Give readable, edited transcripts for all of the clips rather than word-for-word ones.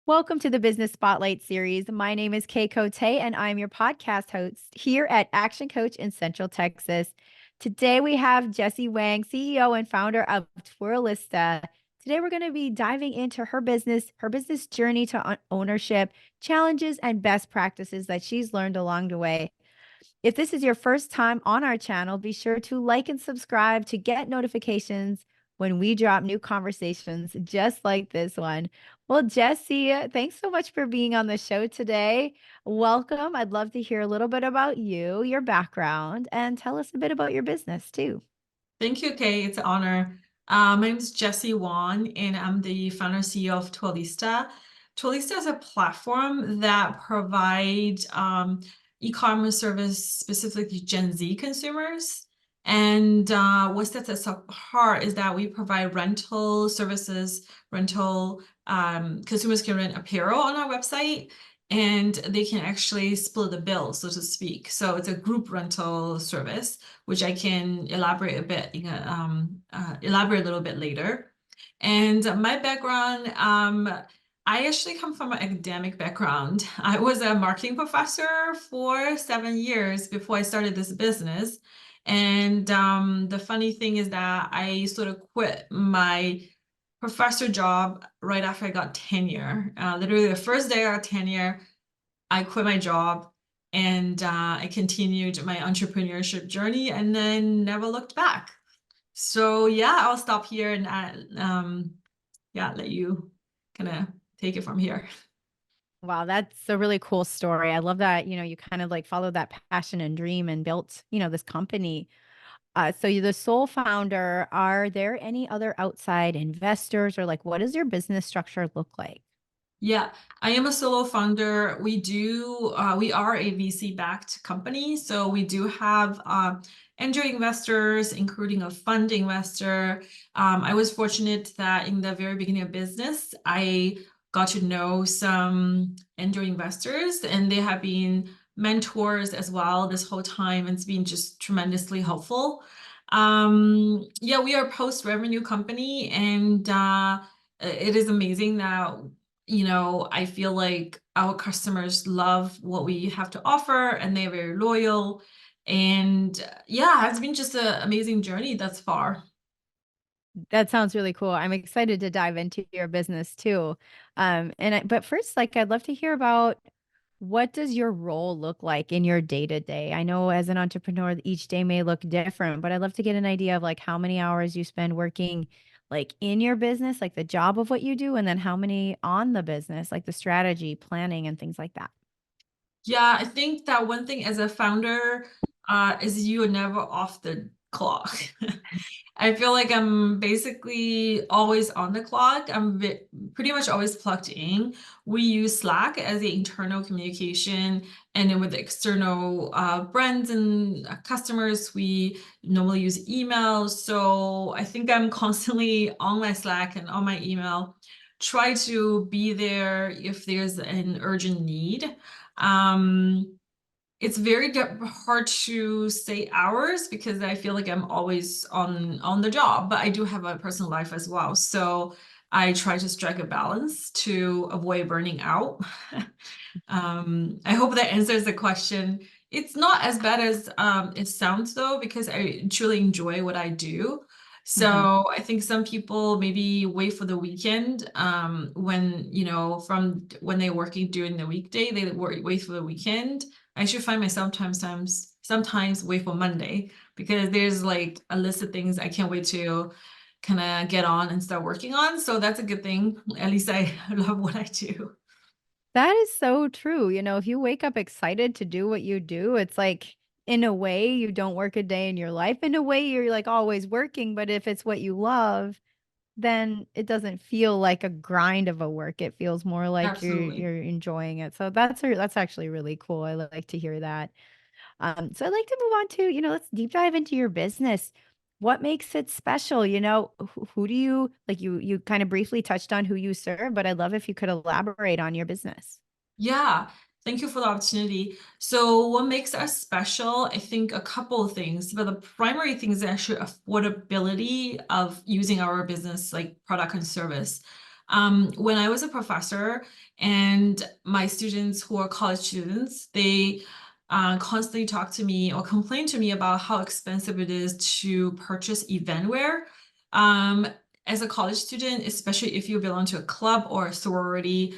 Welcome to the Business Spotlight series. My name is Kay Cote, and I'm your podcast host here at Action Coach in Central Texas. Today we have Jessie Wang, CEO and founder of Twirlista. Today we're going to be diving into her business journey to ownership, challenges, and best practices that she's learned along the way. If this is your first time on our channel, be sure to like and subscribe to get notifications when we drop new conversations just like this one. Well, Jessie, thanks so much for being on the show today. Welcome. I'd love to hear a little bit about you, your background, and tell us a bit about your business too. Thank you, Kay. It's an honor. My name is Jessie Wang, and I'm the founder and CEO of Twirlista. Twirlista is a platform that provides e-commerce service specifically to Gen Z consumers. And what sets us apart is that we provide rental services, consumers can rent apparel on our website, and they can actually split the bill, so to speak. So it's a group rental service, which I can elaborate a little bit later. And my background, I actually come from an academic background. I was a marketing professor for 7 years before I started this business. And the funny thing is that I sort of quit my professor job right after I got tenure. Literally the first day I got tenure, I quit my job and I continued my entrepreneurship journey and then never looked back. So yeah, I'll stop here and let you kind of take it from here. Wow, that's a really cool story. I love that, you kind of like followed that passion and dream and built, this company. So you're the sole founder. Are there any other outside investors or like what does your business structure look like? Yeah, I am a solo founder. We are a VC-backed company, so we do have angel investors, including a fund investor. I was fortunate that in the very beginning of business, I got to know some angel investors, and they have been mentors as well this whole time. It's been just tremendously helpful. Yeah, we are a post-revenue company, and it is amazing that I feel like our customers love what we have to offer and they're very loyal. And yeah, it's been just an amazing journey thus far. That sounds really cool. I'm excited to dive into your business too. But first, like, I'd love to hear about what does your role look like in your day to day? I know as an entrepreneur, each day may look different, but I'd love to get an idea of like how many hours you spend working like in your business, like the job of what you do, and then how many on the business, like the strategy, planning, and things like that. Yeah, I think that one thing as a founder is you are never off the clock. I feel like I'm basically always on the clock. Pretty much always plugged in. We use Slack as the internal communication, and then with the external brands and customers, we normally use email. So I think I'm constantly on my Slack and on my email. Try to be there if there's an urgent need. Um, it's very hard to say hours because I feel like I'm always on the job, but I do have a personal life as well. So I try to strike a balance to avoid burning out. I hope that answers the question. It's not as bad as it sounds though, because I truly enjoy what I do. Mhm. So I think some people maybe wait for the weekend when, from when they're working during the weekday, they wait for the weekend. I should find myself sometimes wait for Monday because there's like a list of things I can't wait to kind of get on and start working on. So that's a good thing. At least I love what I do. That is so true. If you wake up excited to do what you do, it's like in a way you don't work a day in your life. In a way you're like always working, but if it's what you love, then it doesn't feel like a grind of a work. It feels more like you're Absolutely. you're enjoying it. So that's actually really cool. I like to hear that. So I'd like to move on to, let's deep dive into your business. What makes it special? Who do you like you kind of briefly touched on who you serve, but I'd love if you could elaborate on your business. Yeah, thank you for the opportunity. So what makes us special? I think a couple of things, but the primary thing is actually affordability of using our business like product and service. When I was a professor and my students who are college students, they constantly talk to me or complain to me about how expensive it is to purchase event wear. Um, as a college student, especially if you belong to a club or a sorority,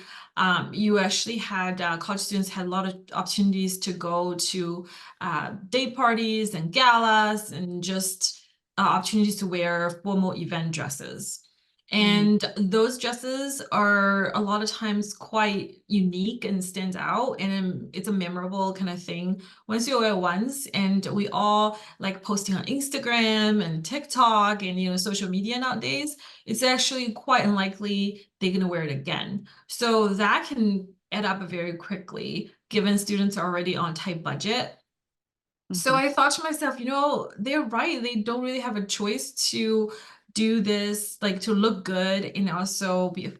you actually had college students had a lot of opportunities to go to day parties and galas and just opportunities to wear formal event dresses. Mhm. And those dresses are a lot of times quite unique and stands out, and it's a memorable kind of thing once you wear it once. And we all like posting on Instagram and TikTok and social media nowadays. It's actually quite unlikely they're gonna wear it again. So that can add up very quickly, given students are already on tight budget. So Mhm. I thought to myself, they're right. They don't really have a choice to do this, like to look good and also be,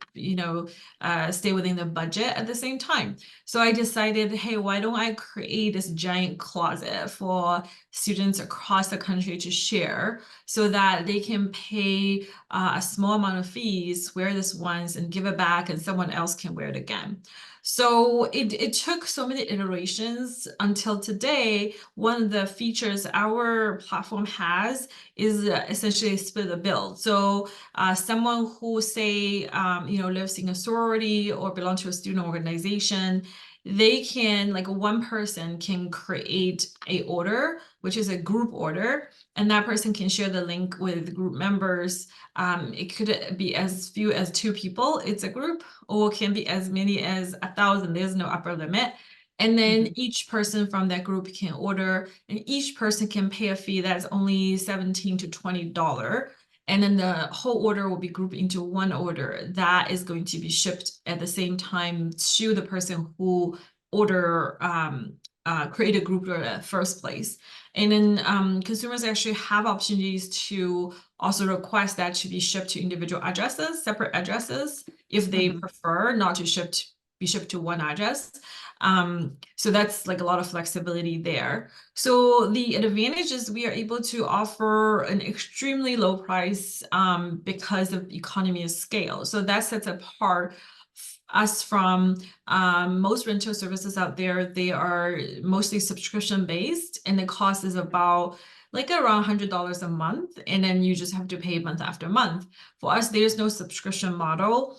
stay within the budget at the same time. So I decided, hey, why don't I create this giant closet for students across the country to share so that they can pay a small amount of fees, wear this once and give it back, and someone else can wear it again. So it took so many iterations until today. One of the features our platform has is essentially split the bill. So someone who say lives in a sorority or belong to a student organization, they can, like, one person can create a order, which is a group order, and that person can share the link with group members. It could be as few as 2 people, it's a group, or can be as many as 1,000. There's no upper limit. And then Mhm. each person from that group can order, and each person can pay a fee that's only $17 to $20. And then the whole order will be grouped into one order that is going to be shipped at the same time to the person who order create a group order at first place. And then consumers actually have opportunities to also request that to be shipped to individual addresses, separate addresses, if they Mhm. prefer not to be shipped to one address. So that's like a lot of flexibility there. So the advantage is we are able to offer an extremely low price because of economy of scale. So that sets apart us from most rental services out there. They are mostly subscription based, and the cost is about like around $100 a month, and then you just have to pay month after month. For us, there's no subscription model.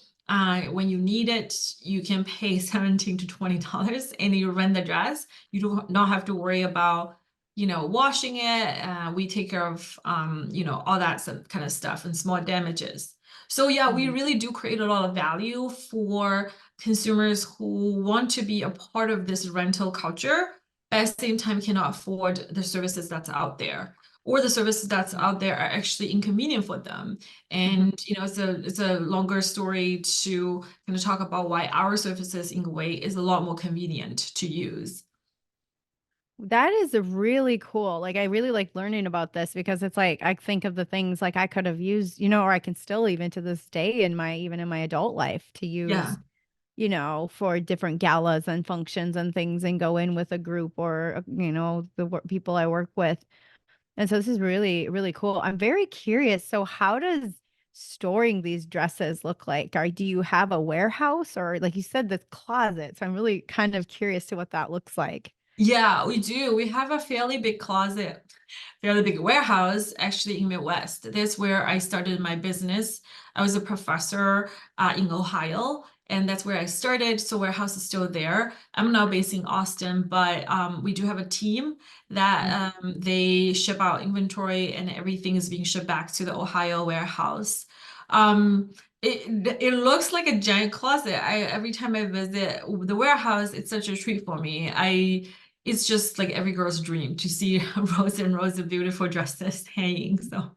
When you need it, you can pay $17 to $20 and you rent the dress. You do not have to worry about, washing it. We take care of, all that kind of stuff and small damages. So yeah, we Mhm. really do create a lot of value for consumers who want to be a part of this rental culture, but at the same time cannot afford the services that's out there, or the services that's out there are actually inconvenient for them. Mhm. And it's a longer story to kind of talk about why our services in a way is a lot more convenient to use. That is really cool. Like, I really like learning about this because it's like I think of the things like I could have used, or I can still even to this day even in my adult life to Yeah. use, for different galas and functions and things and go in with a group or, the people I work with. And so this is really, really cool. I'm very curious. So how does storing these dresses look like? Do you have a warehouse or like you said, this closet? So I'm really kind of curious to what that looks like. Yeah, we do. We have a fairly big closet, fairly big warehouse actually in Midwest. That's where I started my business. I was a professor in Ohio, and that's where I started. So warehouse is still there. I'm now based in Austin, but we do have a team that they ship out inventory, and everything is being shipped back to the Ohio warehouse. Um, it looks like a giant closet. Every time I visit the warehouse, it's such a treat for me. It's just like every girl's dream to see rows and rows of beautiful dresses hanging. So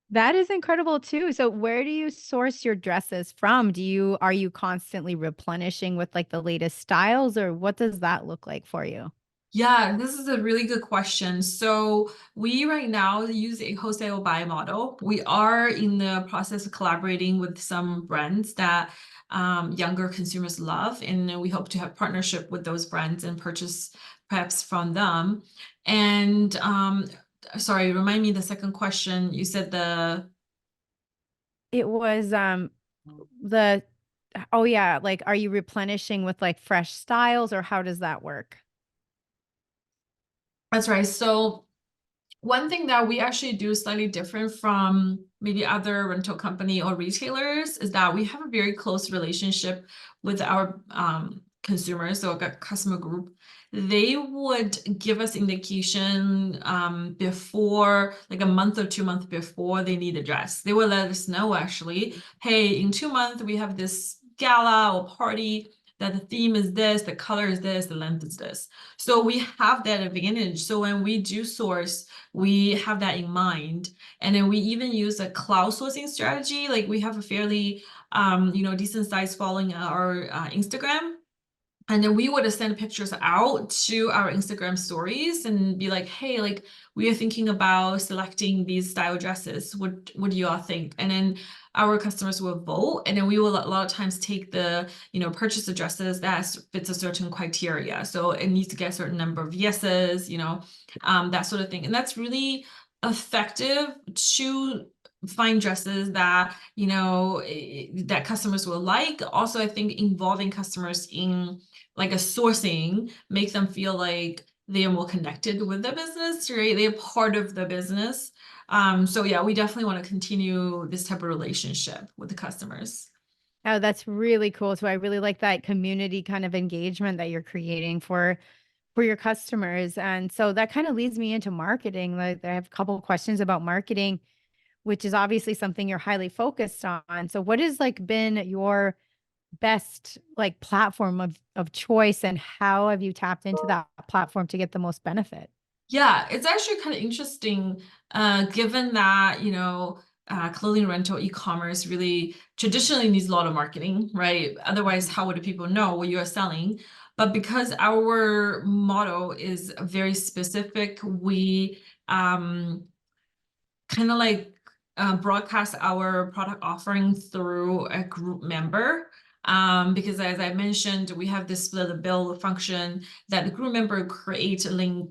That is incredible too. So where do you source your dresses from? Are you constantly replenishing with like the latest styles or what does that look like for you? yeah, this is a really good question. So we right now use a wholesale buy model. We are in the process of collaborating with some brands that younger consumers love, and we hope to have partnership with those brands and purchase perhaps from them. And sorry, remind me the second question. You said the It was the oh yeah, like are you replenishing with like fresh styles or how does that work? That's right. So one thing that we actually do slightly different from maybe other rental company or retailers is that we have a very close relationship with our consumers, so a customer group. They would give us indication before, like a month or 2 months before they need a dress. They will let us know actually, hey, in 2 months we have this gala or party that the theme is this, the color is this, the length is this. So we have that advantage. So when we do source, we have that in mind. And then we even use a cloud sourcing strategy. Like we have a fairly, decent size following our Instagram. And then we would send pictures out to our Instagram stories and be like, hey, like we are thinking about selecting these style dresses. What do you all think? And then our customers will vote. And then we will a lot of times take the, purchase the dresses that fits a certain criteria. So it needs to get a certain number of yeses, that sort of thing. And that's really effective to find dresses that that customers will like. Also, I think involving customers in like a sourcing make them feel like they are more connected with the business, right? They're part of the business. So yeah, we definitely want to continue this type of relationship with the customers. Oh, that's really cool. So I really like that community kind of engagement that you're creating for your customers. And so that kind of leads me into marketing. Like I have a couple of questions about marketing, which is obviously something you're highly focused on. So what has like been your best like platform of choice and how have you tapped into that platform to get the most benefit? Yeah, it's actually kind of interesting, given that, clothing rental e-commerce really traditionally needs a lot of marketing, right? Otherwise, how would people know what you are selling? But because our model is very specific, we kind of like broadcast our product offering through a group member. Because as I mentioned, we have this split the bill function that the group member create a link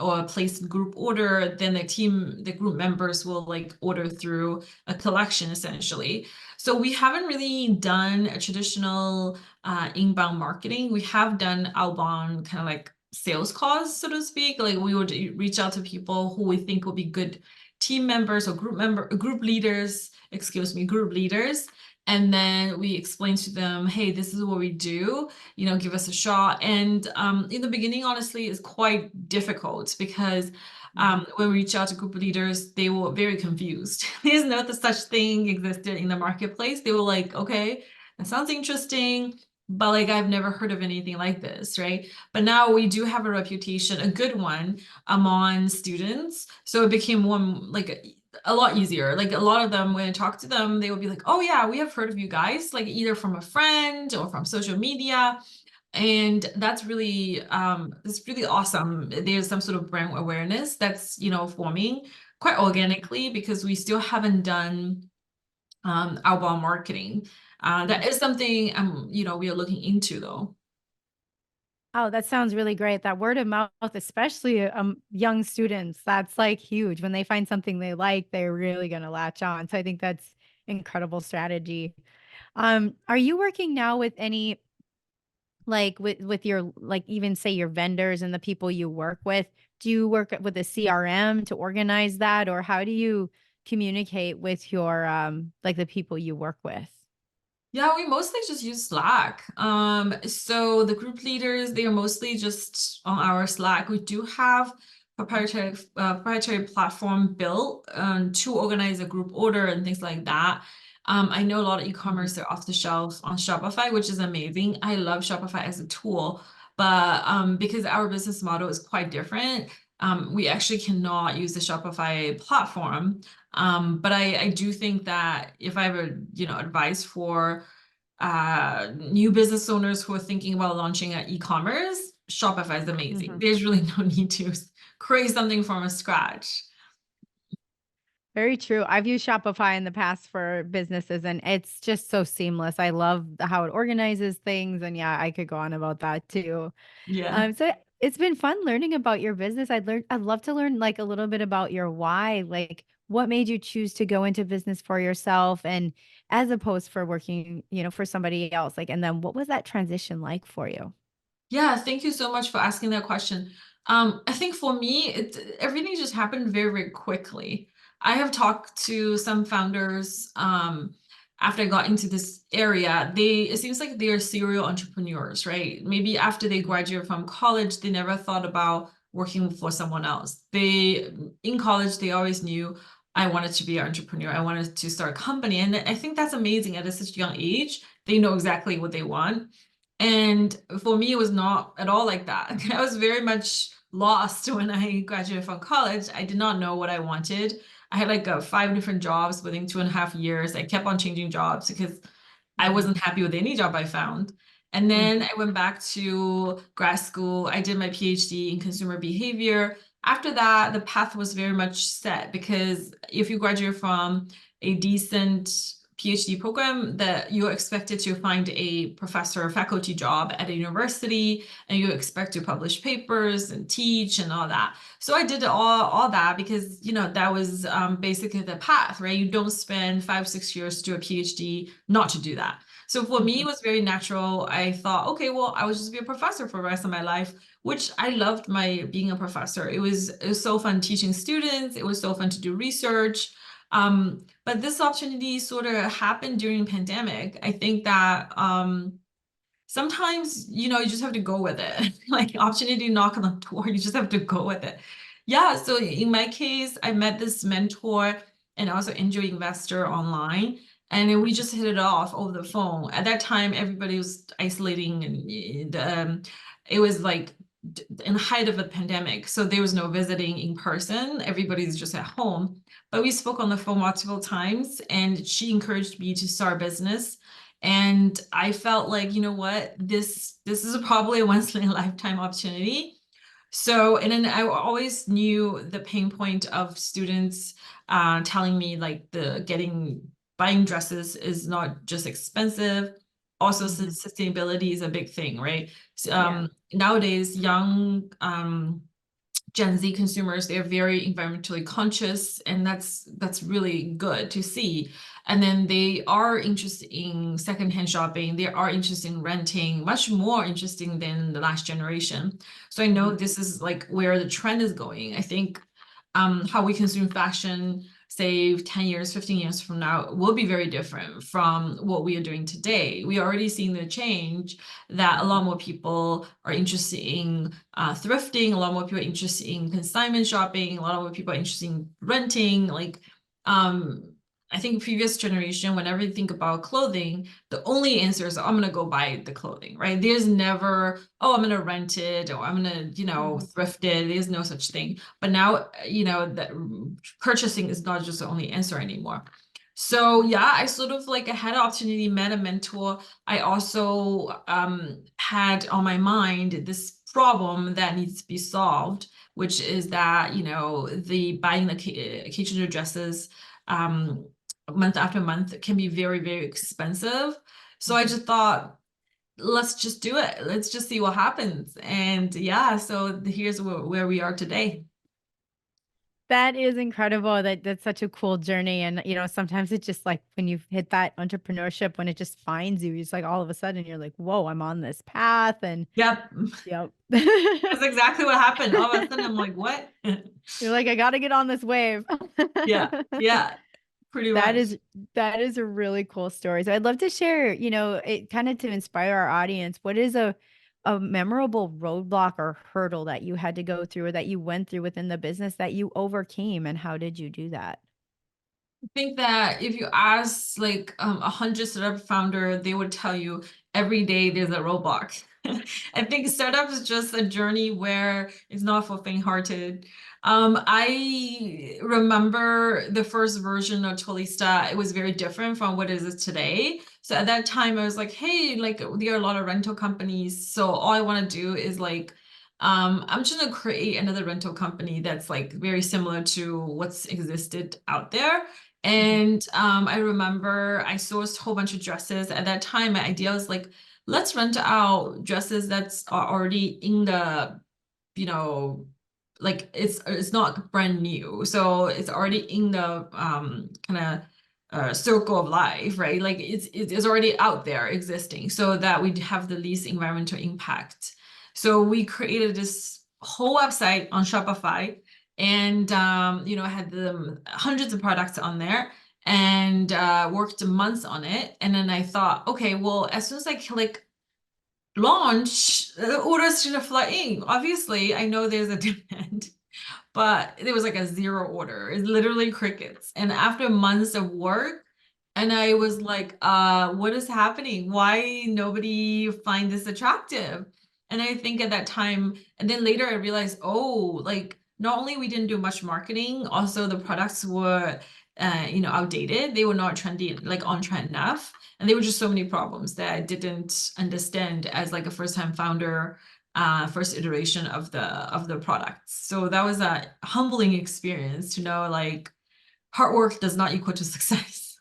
or place group order, then the group members will like order through a collection essentially. So we haven't really done a traditional inbound marketing. We have done outbound kind of like sales calls, so to speak. Like we would reach out to people who we think will be good team members or group leaders, group leaders. And then we explain to them, hey, this is what we do, give us a shot. And in the beginning, honestly, it's quite difficult because when we reach out to group leaders, they were very confused. They didn't know that such thing existed in the marketplace. They were like, okay, that sounds interesting, but like I've never heard of anything like this, right? But now we do have a reputation, a good one, among students. So it became one like a lot easier. Like a lot of them, when I talk to them, they would be like, oh yeah, we have heard of you guys, like either from a friend or from social media. And that's really awesome. There's some sort of brand awareness that's, forming quite organically because we still haven't done outbound marketing. That is something we are looking into though. Oh, that sounds really great. That word of mouth, especially young students, that's like huge. When they find something they like, they're really going to latch on. So I think that's incredible strategy. Are you working now with any like with your like even say your vendors and the people you work with? Do you work with a CRM to organize that, or how do you communicate with your like the people you work with? Yeah, we mostly just use Slack. So the group leaders, they are mostly just on our Slack. We do have proprietary platform built to organize a group order and things like that. I know a lot of e-commerce are off the shelf on Shopify, which is amazing. I love Shopify as a tool, but because our business model is quite different, we actually cannot use the Shopify platform. But I do think that if I were, advice for new business owners who are thinking about launching an e-commerce, Shopify is amazing. Mhm. There's really no need to create something from scratch. Very true. I've used Shopify in the past for businesses and it's just so seamless. I love how it organizes things. And yeah, I could go on about that too. Yeah. So it's been fun learning about your business. I'd love to learn like a little bit about your why. Like what made you choose to go into business for yourself and as opposed for working, for somebody else? Like, and then what was that transition like for you? Yeah, thank you so much for asking that question. I think for me, everything just happened very, very quickly. I have talked to some founders after I got into this area. It seems like they are serial entrepreneurs, right? Maybe after they graduate from college, they never thought about working for someone else. In college, they always knew I wanted to be an entrepreneur. I wanted to start a company. And I think that's amazing at such a young age. They know exactly what they want. And for me, it was not at all like that. I was very much lost when I graduated from college. I did not know what I wanted. I had like 5 different jobs within 2.5 years. I kept on changing jobs because I Mhm. wasn't happy with any job I found. And then I went back to grad school. I did my PhD in consumer behavior. After that, the path was very much set because if you graduate from a decent PhD program, that you're expected to find a professor or faculty job at a university, and you expect to publish papers and teach and all that. So I did all that because that was basically the path, right? You don't spend 5, 6 years to do a PhD not to do that. So for me, it Mhm. was very natural. I thought, okay, well, I would just be a professor for the rest of my life, which I loved my being a professor. It was so fun teaching students. It was so fun to do research. But this opportunity sort of happened during pandemic. I think that sometimes, you just have to go with it. Like opportunity knock on the door, you just have to go with it. Yeah, so in my case, I met this mentor and also angel investor online, and then we just hit it off over the phone. At that time, everybody was isolating, and it was like in the height of the pandemic, so there was no visiting in person. Everybody's just at home. But we spoke on the phone multiple times, and she encouraged me to start a business. And I felt like, you know what, this is probably a once in a lifetime opportunity. So, and then I always knew the pain point of students telling me like buying dresses is not just expensive, also Mhm. sustainability is a big thing, right? So, Yeah. nowadays, young Gen Z consumers, they're very environmentally conscious, and that's really good to see. And then they are interested in secondhand shopping. They are interested in renting, much more interesting than the last generation. So I know Mhm. this is like where the trend is going. I think how we consume fashion, say 10 years, 15 years from now, will be very different from what we are doing today. We are already seeing the change that a lot more people are interested in thrifting, a lot more people are interested in consignment shopping, a lot more people are interested in renting. Like, um, I think previous generation, whenever you think about clothing, the only answer is, oh, I'm gonna go buy the clothing, right? There's never, oh, I'm gonna rent it or I'm gonna, Mhm. thrift it. There's no such thing. But now, that purchasing is not just the only answer anymore. So yeah, I sort of like I had an opportunity, met a mentor. I also had on my mind this problem that needs to be solved, which is that, the buying the occasional dresses um, month after month can be very, very expensive. So I Mhm. just thought, let's just do it. Let's just see what happens. And yeah, so here's where we are today. That is incredible. That's such a cool journey. And sometimes it's just like when you hit that entrepreneurship, when it just finds you, it's like all of a sudden you're like, whoa, I'm on this path. And Yep. yep. That's exactly what happened. All of a sudden, I'm like, what? You're like, I gotta get on this wave. Yeah. Yeah. Pretty That much. is that is a really cool story. So I'd love to share, it kind of to inspire our audience. What is a memorable roadblock or hurdle that you had to go through or that you went through within the business that you overcame, and how did you do that? Think that if you ask like 100 startup founder, they would tell you every day there's a roadblock. I think startup is just a journey where it's not for faint-hearted. I remember the first version of Twirlista, it was very different from what it is today. So at that time, I was like, hey, like there are a lot of rental companies. So all I want to do is like I'm just gonna create another rental company that's like very similar to what's existed out there. Mhm. And I remember I sourced a whole bunch of dresses. At that time, my idea was like, let's rent out dresses that's are already in the, you know, like it's not brand new, so it's already in the kind of circle of life, right? Like it's already out there existing, so that we have the least environmental impact. So we created this whole website on Shopify, and I had the hundreds of products on there, and worked months on it. And then I thought, okay, well, as soon as I click launch, orders should flood in. Obviously, I know there's a demand, but there was like a zero order. It's literally crickets. And after months of work, and I was like, what is happening? Why nobody find this attractive? And I think at that time, and then later I realized, oh, like not only we didn't do much marketing, also the products were outdated. They were not trendy, like on trend enough. And there were just so many problems that I didn't understand as like a first-time founder, first iteration of the products. So that was a humbling experience to know like hard work does not equal to success.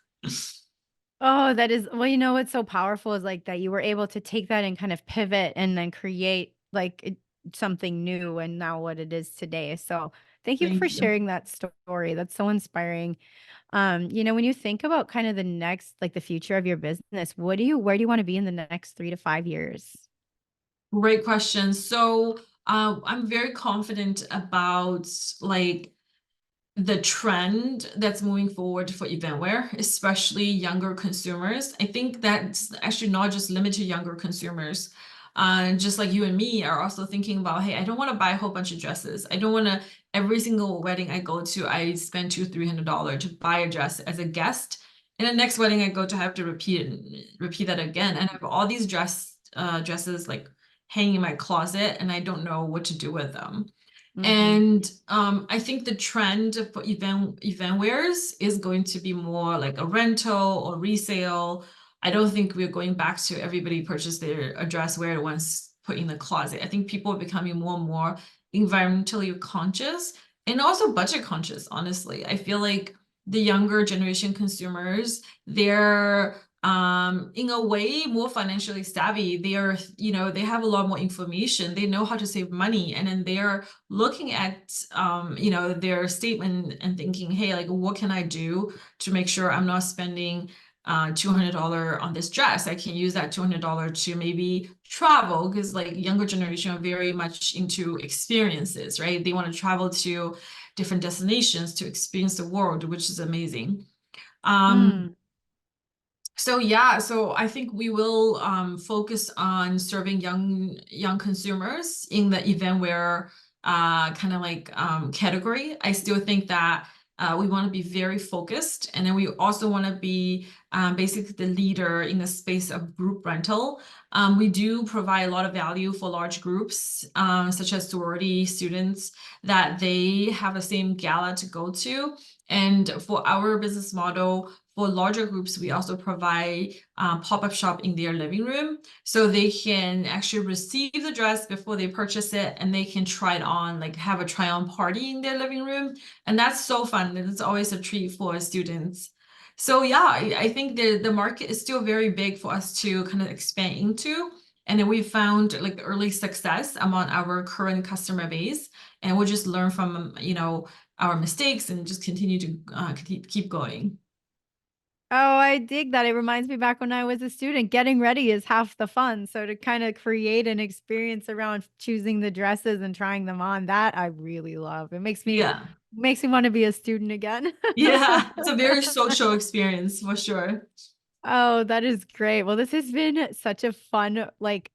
Oh, that is, well, what's so powerful is like that you were able to take that and kind of pivot and then create like something new and now what it is today. So thank you for Thank you. sharing that story. That's so inspiring. When you think about kind of the next, like the future of your business, where do you want to be in the next 3 to 5 years? Great question. So I'm very confident about like the trend that's moving forward for eventwear, especially younger consumers. I think that's actually not just limited to younger consumers. Just like you and me are also thinking about, hey, I don't want to buy a whole bunch of dresses. I don't want to, every single wedding I go to, I spend $200-300 to buy a dress as a guest. And the next wedding I go to, I have to repeat that again. And I have all these dresses like hanging in my closet, and I don't know what to do with them. Mm-hmm. And I think the trend for event wears is going to be more like a rental or resale. I don't think we're going back to everybody purchase their dress, wear it once, put in the closet. I think people are becoming more and more environmentally conscious and also budget conscious, honestly. I feel like the younger generation consumers, they're in a way more financially savvy. They are, they have a lot more information. They know how to save money, and then they're looking at their statement and thinking, hey, like what can I do to make sure I'm not spending $200 on this dress? I can use that $200 to maybe travel, because like younger generation are very much into experiences, right? They want to travel to different destinations to experience the world, which is amazing. Mm. So yeah, so I think we will focus on serving young consumers in the eventwear kind of like category. I still think that we want to be very focused, and then we also want to be basically the leader in the space of group rental. We do provide a lot of value for large groups, such as sorority students, that they have the same gala to go to. And for our business model, for larger groups, we also provide pop-up shop in their living room, so they can actually receive the dress before they purchase it, and they can try it on, like have a try-on party in their living room. And that's so fun. And it's always a treat for students. So yeah, I think the market is still very big for us to kind of expand into. And then we found like early success among our current customer base, and we'll just learn from, our mistakes and just continue to keep going. Oh, I dig that. It reminds me back when I was a student, getting ready is half the fun. So to kind of create an experience around choosing the dresses and trying them on, that I really love. It Yeah. makes me want to be a student again. Yeah, it's a very social experience for sure. Oh, that is great. Well, this has been such a fun, like,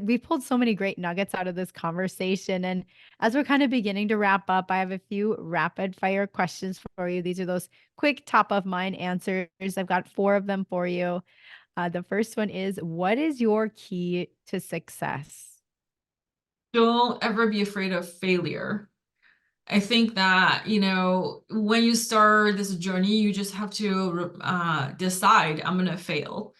we pulled so many great nuggets out of this conversation. And as we're kind of beginning to wrap up, I have a few rapid fire questions for you. These are those quick top of mind answers. I've got 4 of them for you. The first one is, what is your key to success? Don't ever be afraid of failure. I think that, when you start this journey, you just have to decide, I'm going to fail.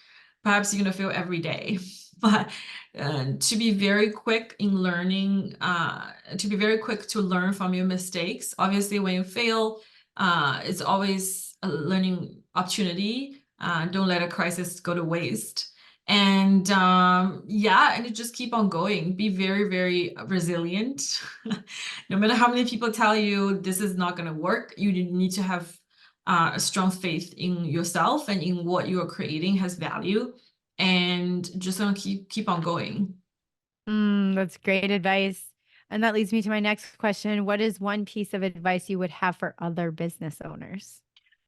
Perhaps you're going to fail every day, but to be very quick in learning, to be very quick to learn from your mistakes. Obviously, when you fail, it's always a learning opportunity. Don't let a crisis go to waste. And yeah, and you just keep on going. Be very, very resilient. No matter how many people tell you this is not going to work, you need to have a strong faith in yourself and in what you are creating has value, and just gonna keep on going. That's great advice. And that leads me to my next question. What is one piece of advice you would have for other business owners?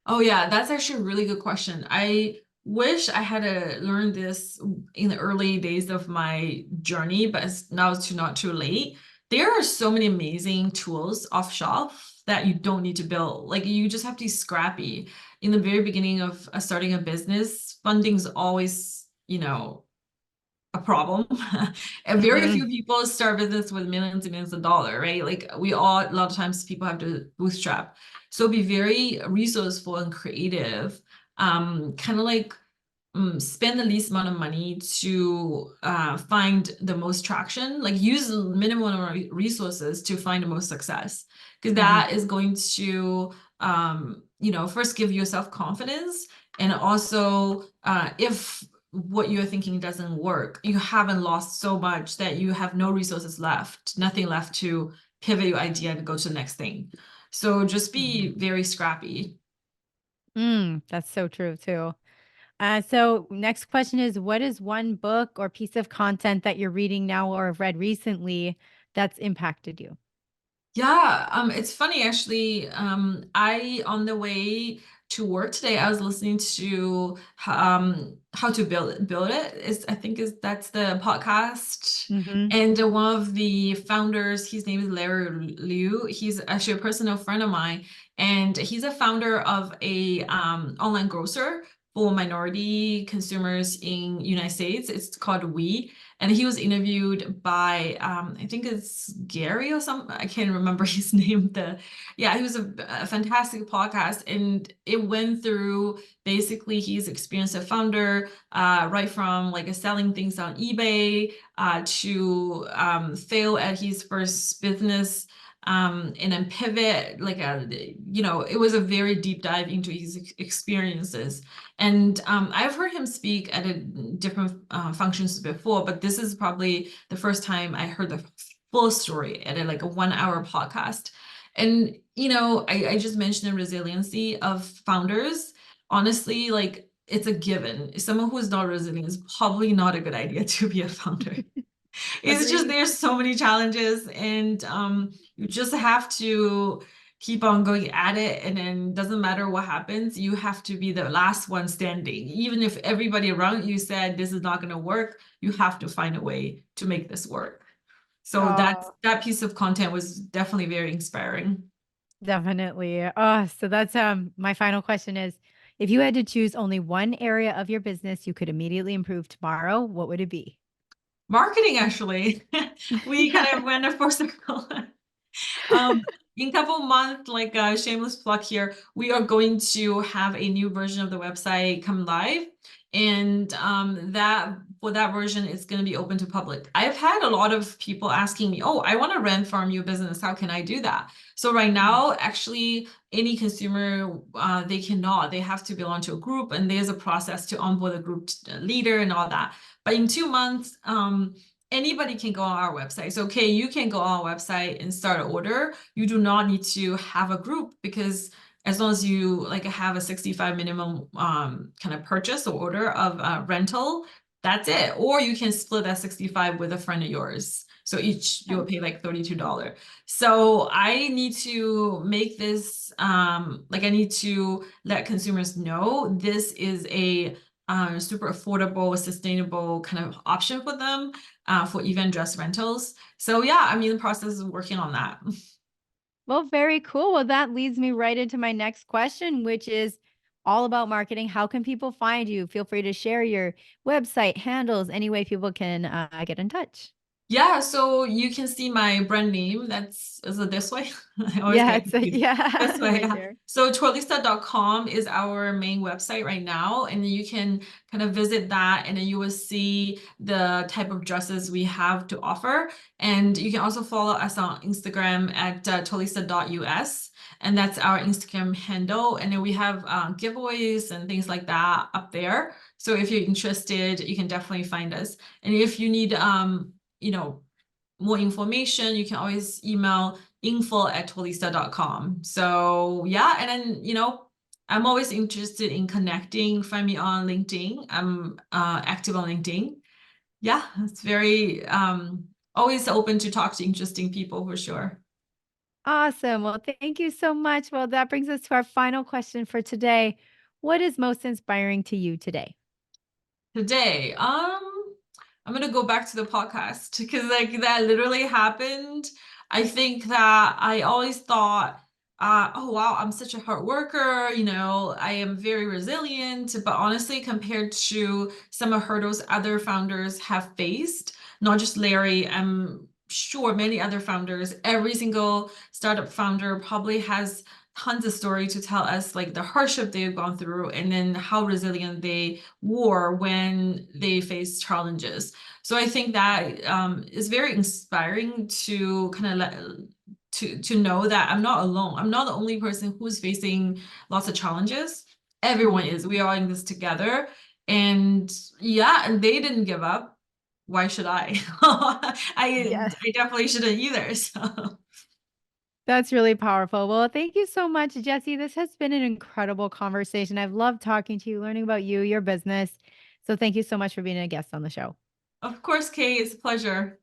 Oh yeah, that's actually a really good question. I wish I had learned this in the early days of my journey, but now it's not too late. There are so many amazing tools off shelf that you don't need to build. Like you just have to be scrappy. In the very beginning of starting a business, funding's always, a problem. And very Mhm. few people start business with millions and millions of dollars, right? Like we all, a lot of times people have to bootstrap. So be very resourceful and creative. Kind of like spend the least amount of money to find the most traction, like use minimum amount of resources to find the most success, because Mhm. that is going to first give you self-confidence, and also if what you're thinking doesn't work, you haven't lost so much that you have no resources left, nothing left to pivot your idea and go to the next thing. So just be very scrappy. That's so true too. So next question is, what is one book or piece of content that you're reading now or have read recently that's impacted you? Yeah, it's funny actually. I on the way to work today, I was listening to how to build it. Is I think is that's the podcast. Hmm. And one of the founders, his name is Larry Liu. He's actually a personal friend of mine, and he's a founder of a online grocer for minority consumers in United States. It's called We. And he was interviewed by I think it's Gary or something. I can't remember his name. Yeah, he was a fantastic podcast, and it went through basically his experience as a founder, right from like selling things on eBay to fail at his first business. And then pivot, like it was a very deep dive into his experiences. And I've heard him speak at different functions before, but this is probably the first time I heard the full story at like a 1 hour podcast. And, I just mentioned the resiliency of founders. Honestly, like it's a given. Someone who is not resilient is probably not a good idea to be a founder. It's just Agreed. there's so many challenges, and you just have to keep on going at it, and then doesn't matter what happens, you have to be the last one standing. Even if everybody around you said this is not going to work, you have to find a way to make this work. So Oh, that piece of content was definitely very inspiring. definitely. Oh, so that's my final question is, if you had to choose only one area of your business you could immediately improve tomorrow, what would it be? Marketing, actually. We kind of went a full circle. Um, in a couple months, like a shameless plug here, we are going to have a new version of the website come live. And that for that version, it's going to be open to public. I've had a lot of people asking me, oh, I want to rent from your business. How can I do that? So right now, actually, any consumer, they cannot. They have to belong to a group, and there's a process to onboard a group leader and all that. But in 2 months, anybody can go on our website. So, okay, you can go on our website and start an order. You do not need to have a group, because as long as you like have a 65 minimum kind of purchase or order of rental, that's it. Or you can split that 65 with a friend of yours. So each you'll pay like $32. So I need to make this like I need to let consumers know this is a super affordable, sustainable kind of option for them for event dress rentals. So yeah, I mean, the process is working on that. Well, very cool. Well, that leads me right into my next question, which is all about marketing. How can people find you? Feel free to share your website handles, any way people can get in touch. Yeah, so you can see my brand name. Is it this way? I always Yeah, get it's like, confused. This yeah, way, right yeah. there. So twirlista.com is our main website right now, and you can kind of visit that, and then you will see the type of dresses we have to offer. And you can also follow us on Instagram at twirlista.us, and that's our Instagram handle. And then we have giveaways and things like that up there. So if you're interested, you can definitely find us. And if you need you know, more information, you can always email info@twilista.com. So yeah, and then, I'm always interested in connecting. Find me on LinkedIn. I'm active on LinkedIn. Yeah, it's very always open to talk to interesting people for sure. Awesome. Well, thank you so much. Well, that brings us to our final question for today. What is most inspiring to you today? Today, I'm gonna go back to the podcast because like that literally happened. I think that I always thought, oh wow, I'm such a hard worker, I am very resilient, but honestly, compared to some of hurdles other founders have faced, not just Larry, I'm sure many other founders, every single startup founder probably has tons of story to tell us, like the hardship they've gone through and then how resilient they were when they face challenges. So I think that is very inspiring to kind of to know that I'm not alone. I'm not the only person who's facing lots of challenges. Everyone Mhm. is. We are in this together. And yeah, and they didn't give up. Why should I? I Yeah. I definitely shouldn't either. So That's really powerful. Well, thank you so much, Jessie. This has been an incredible conversation. I've loved talking to you, learning about you, your business. So thank you so much for being a guest on the show. of course, Kay, it's a pleasure.